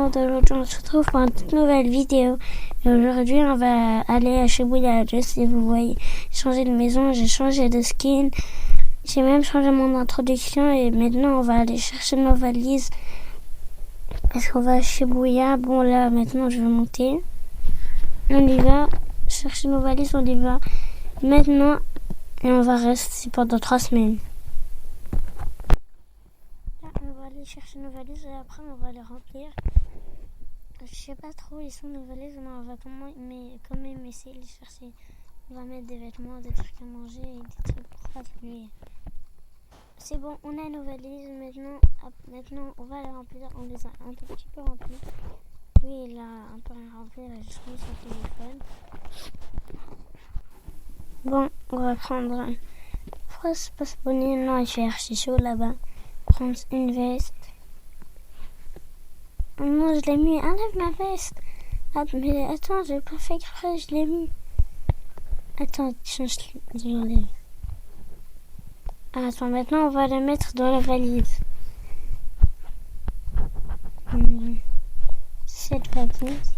monde, aujourd'hui on se retrouve pour une toute nouvelle vidéo. Et aujourd'hui on va aller à Shibuya. Si vous voyez, j'ai changé de maison, j'ai changé de skin, j'ai même changé mon introduction et maintenant on va aller chercher nos valises. Parce qu'on va à Shibuya. Bon là maintenant je vais monter. On y va chercher nos valises, on y va maintenant et on va rester pendant 3 semaines. On va aller chercher nos valises et après on va les remplir. Je sais pas trop où ils sont nos valises, mais on va quand même essayer de les chercher. On va mettre des vêtements, des trucs à manger et des trucs pour pas nuire. C'est bon, on a nos valises. Maintenant on va les remplir. On les a un tout petit peu remplis. Lui il a un peu rien rempli, il a juste mis son téléphone. Bon, on va prendre. Pourquoi c'est pas spawné? Non, il fait archi chaud là-bas. Prendre une veste. Oh non, je l'ai mis. Enlève ma veste. Mais attends, j'ai pas fait exprès, je l'ai mis. Attends, je l'enlève. Attends, maintenant on va la mettre dans la valise. Cette valise.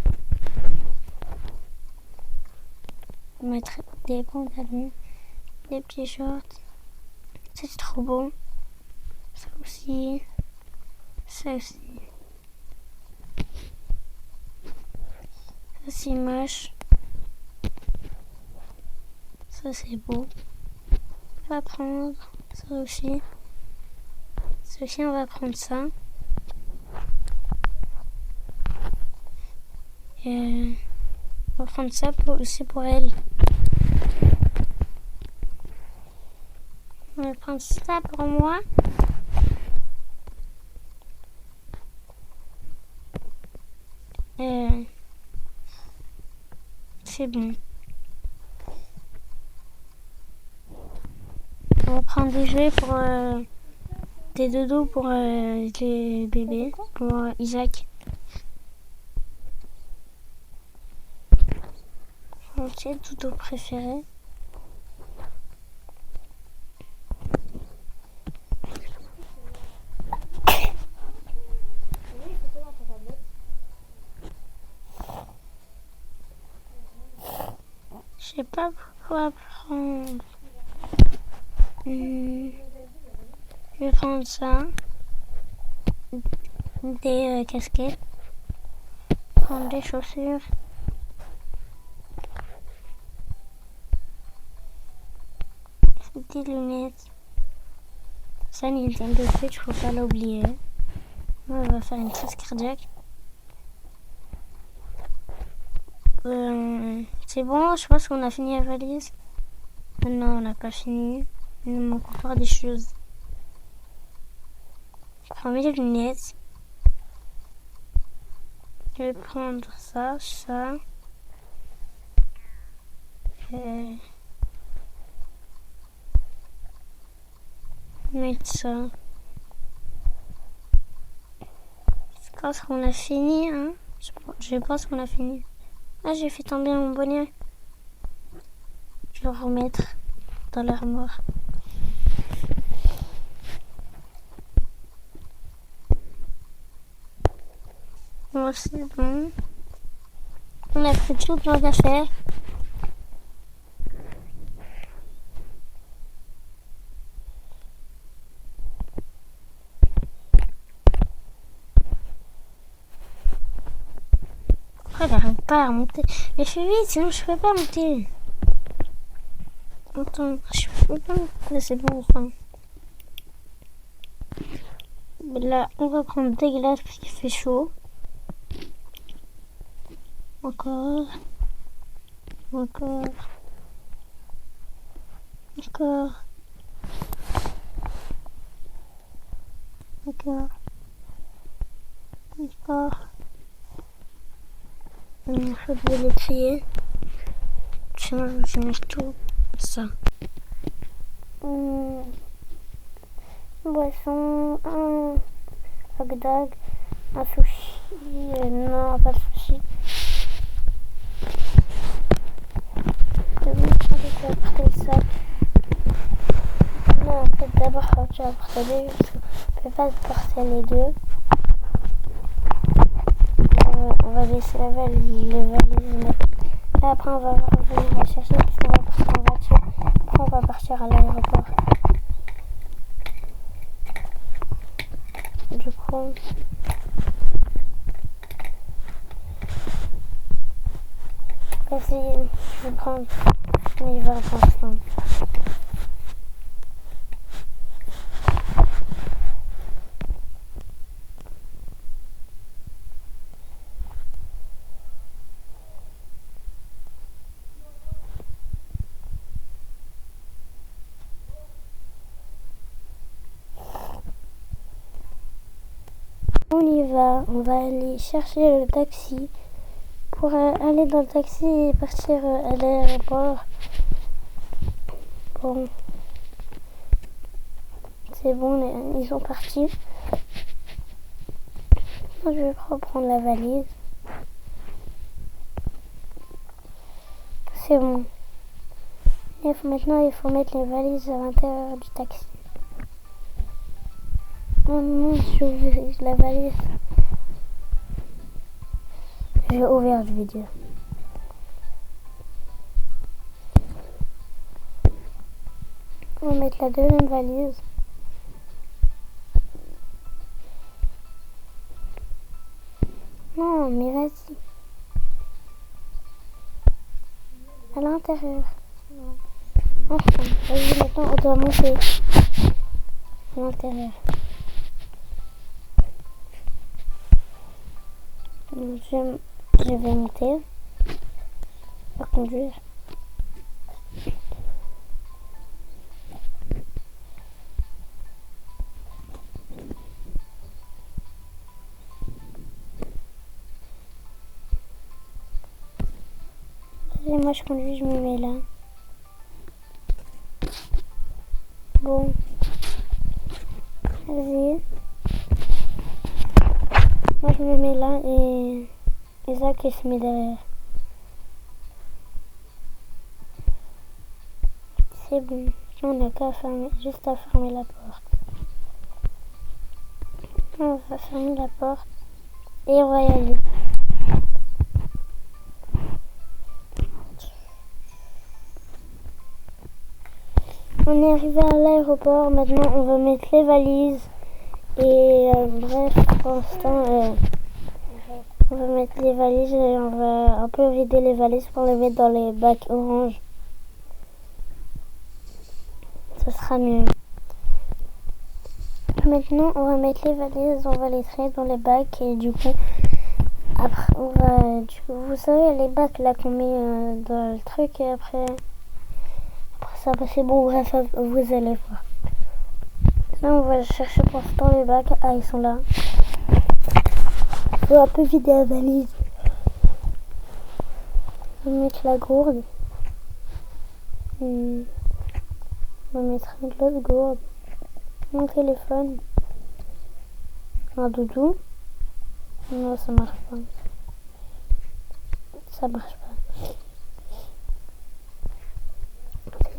On va mettre des pantalons, des petits shorts. C'est trop beau. Ça aussi. Ça aussi. Ça c'est moche. Ça c'est beau. On va prendre ça aussi. Ça aussi on va prendre ça. Et on va prendre ça aussi pour elle. On va prendre ça pour moi. C'est bon. On va prendre des jouets pour des dodos pour les bébés, pour Isaac. Mon dodo préféré. Je sais pas pourquoi prendre. Je vais prendre ça. Des casquettes. Prendre des chaussures. Des lunettes. Ça, Nintendo Switch, faut pas l'oublier. On va faire une crise cardiaque. C'est bon, je pense qu'on a fini la valise. Non, on n'a pas fini. Il nous manque encore des choses. Je prends mes lunettes. Je vais prendre ça. Mettre ça. Je pense qu'on a fini, hein. Je pense qu'on a fini. Ah, j'ai fait tomber mon bonnet. Je vais le remettre dans l'armoire. Bon, c'est bon. On a fait toutes nos affaires. Pourquoi elle n'arrive pas à monter? Mais fais vite, sinon je peux pas monter. Attends, je peux pas monter, c'est bon, enfin. Là, on va prendre des glaces parce qu'il fait chaud. Encore. Il faut de l'étrier. Sinon, je mange tout ça. Boisson, un hot dog, un sushi. Non, pas de sushi. Je vais apporter le sac. Non, en fait, d'abord, tu vas apporter les deux parce qu'on ne peut pas porter les deux. on va laisser les valises là. Et après, on va revenir la chercher parce qu'on va partir en voiture. Après, on va partir à l'aéroport. Du coup, vas-y, je vais prendre. On y va ensemble. On y va, on va aller chercher le taxi pour aller dans le taxi et partir à l'aéroport. Bon, c'est bon, ils sont partis. Moi, je vais reprendre la valise. C'est bon. Et maintenant, il faut mettre les valises à l'intérieur du taxi. Maintenant, j'ouvre la valise. J'ai ouvert la vidéo. On va mettre la deuxième valise. Non, mais vas-y. À l'intérieur. Enfin, vas-y, maintenant, on doit monter à l'intérieur. Je vais monter. Je vais conduire. Et moi je conduis, je me mets là. Bon. Vas-y. Moi je me mets là et Isaac il se met derrière. C'est bon. On n'a qu'à fermer, juste à fermer la porte. On va fermer la porte et on va y aller. On est arrivé à l'aéroport, maintenant on va mettre les valises et bref, pour l'instant on va mettre les valises et on va un peu vider les valises pour les mettre dans les bacs orange. Ce sera mieux. Maintenant on va mettre les valises, on va les traiter dans les bacs et du coup après on va, vous savez les bacs là qu'on met dans le truc et après ça c'est bon, bref, vous allez voir. Là on va chercher pour l'instant les bacs. Ah, ils sont là. On va un peu vider la valise. On va mettre la gourde. On va mettre une autre gourde. Mon téléphone. Un doudou. Non, ça marche pas. Ça marche pas.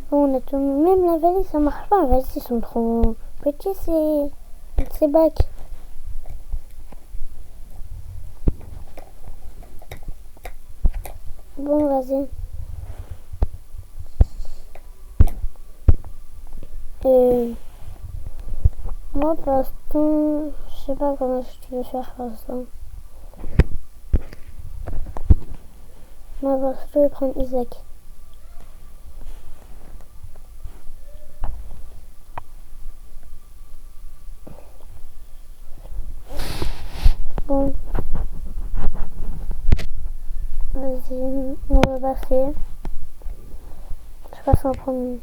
Bon, on a tout mis. Même la valise, ça marche pas. Les valises, ils sont trop petits, ces bacs. Bon, vas-y. Moi, pour l'instant, je sais pas comment je vais faire pour l'instant. Moi, pour l'instant, je vais prendre Isaac. Bon. Vas-y, on va passer. Je passe en premier.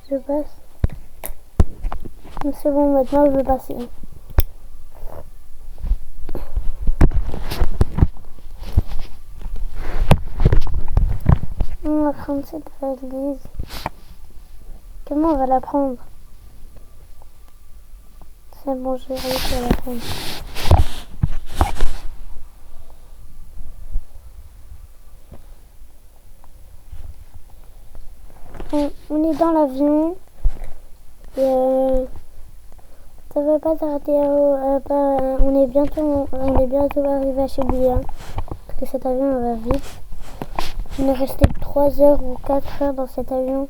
Je passe. C'est bon, maintenant je vais passer. On va prendre cette valise. Comment on va la prendre? C'est bon, j'ai réussi à la fin. On est dans l'avion. Ça va pas tarder. On est bientôt arrivé à Shibuya. Parce que cet avion va vite. Il est resté 3 heures ou 4 heures dans cet avion.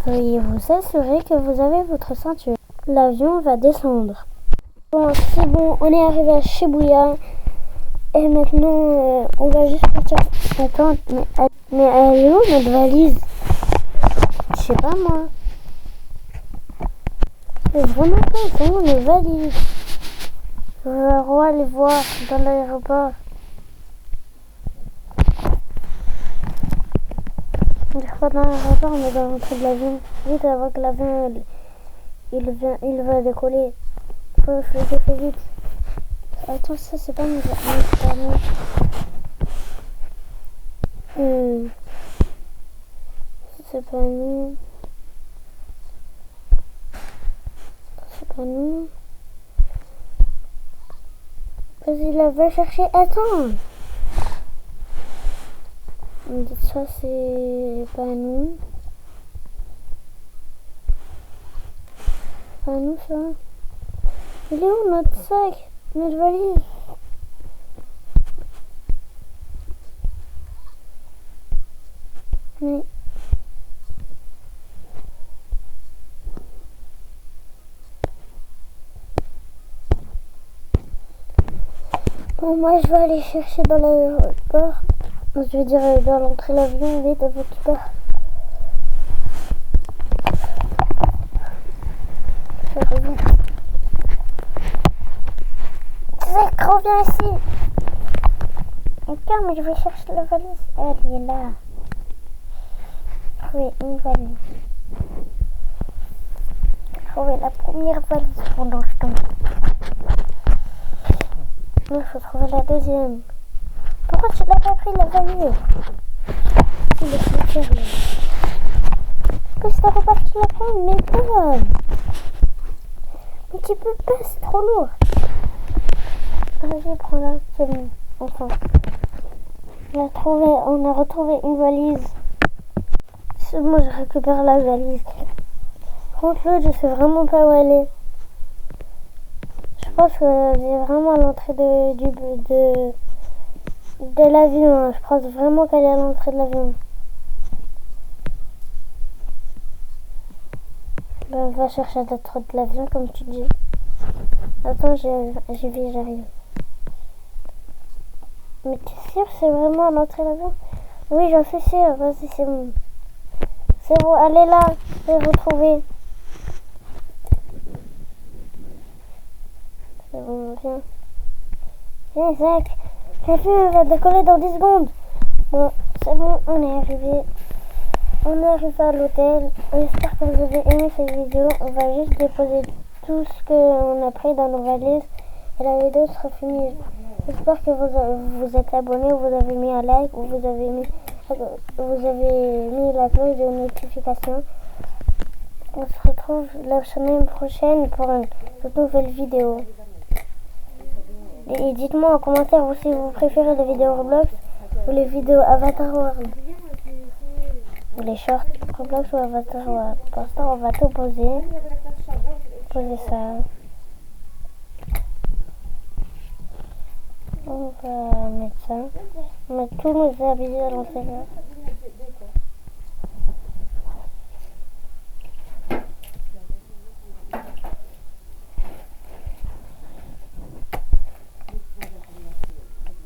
Veuillez vous assurer que vous avez votre ceinture. L'avion va descendre. Bon, c'est bon, on est arrivé à Shibuya. Et maintenant, on va juste partir. Attends, mais elle est où notre valise? Je sais pas moi. C'est vraiment pas, c'est où nos valises? Je vais aller voir dans l'aéroport. On est pas dans l'aéroport, on est dans l'entrée de l'avion. Vite avant que l'avion il va décoller. Faut faire vite. Attends, ça c'est pas mon permis. C'est pas nous. C'est pas nous. Vas-y, là, va chercher. Attends. Ça, c'est pas nous. Pas nous, ça. Il est où notre sac? Notre valise? Mais... Bon, moi, je vais aller chercher dans l'aéroport. Je vais dire dans l'entrée de l'avion, vite, avant qu'il part. Zach, reviens ici. Attends, mais je vais chercher la valise. Elle est là. Trouver une valise. Trouver la première valise pendant ce temps. Il faut trouver la deuxième. Pourquoi tu n'as pas pris la valise? Il est super là. Pourquoi tu t'as reparti la prendre? Mais pas. Mais tu peux pas, c'est trop lourd. Vas-y, prends-la, c'est bon. Enfin. On a retrouvé une valise. C'est bon, je récupère la valise. Contre l'autre, je sais vraiment pas où elle est. Je pense que c'est vraiment à l'entrée de l'avion. Je pense vraiment qu'elle est à l'entrée de l'avion. Ben, on va chercher à l'entrée de l'avion, comme tu dis. Attends, j'arrive. Mais t'es sûr c'est vraiment à l'entrée de l'avion? Oui, j'en suis sûre. Vas-y, c'est bon. C'est bon, allez là. Je vais vous trouver. C'est bon, viens. Viens, Zach. L'avion va décoller dans 10 secondes. Bon, c'est bon, on est arrivé. On est arrivé à l'hôtel. J'espère que vous avez aimé cette vidéo. On va juste déposer tout ce qu'on a pris dans nos valises. Et la vidéo sera finie. J'espère que vous êtes abonné, ou vous avez mis un like, ou vous avez mis la cloche de notification. On se retrouve la semaine prochaine pour une toute nouvelle vidéo. Et dites-moi en commentaire si vous préférez les vidéos Roblox ou les vidéos Avatar World. Ou les shorts Roblox ou Avatar World. Pour l'instant, on va tout poser. Poser ça. On va mettre ça. On va mettre tous nos habits à l'intérieur.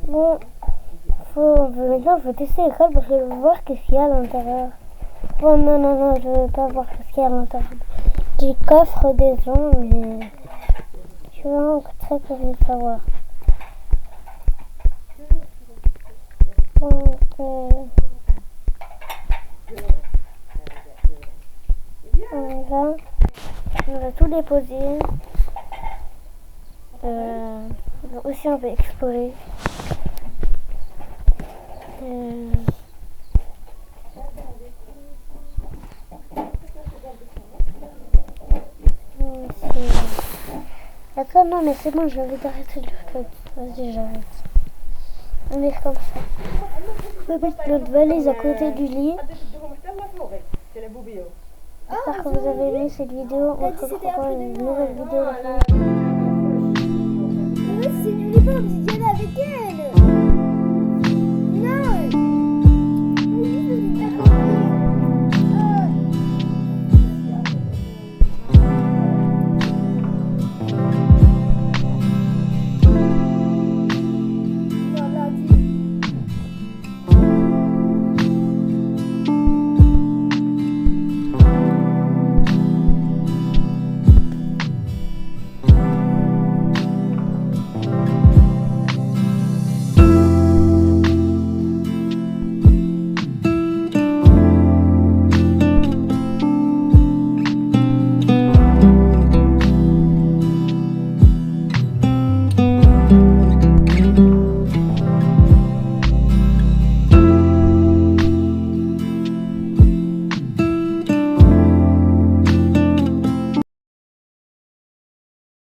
Bon, maintenant il faut tester l'école parce que je veux voir qu'est-ce qu'il y a à l'intérieur. Bon, non, je veux pas voir ce qu'il y a à l'intérieur du coffre des gens, mais je suis vraiment très curieux de savoir. Donc, on va tout déposer. Aussi on peut explorer. D'accord, non, mais c'est bon, j'ai envie d'arrêter le truc. Vas-y, j'arrête. On est comme ça. On va mettre notre valise à côté du lit. J'espère que vous avez aimé cette vidéo. On se retrouvera une nouvelle vidéo la semaine prochaine.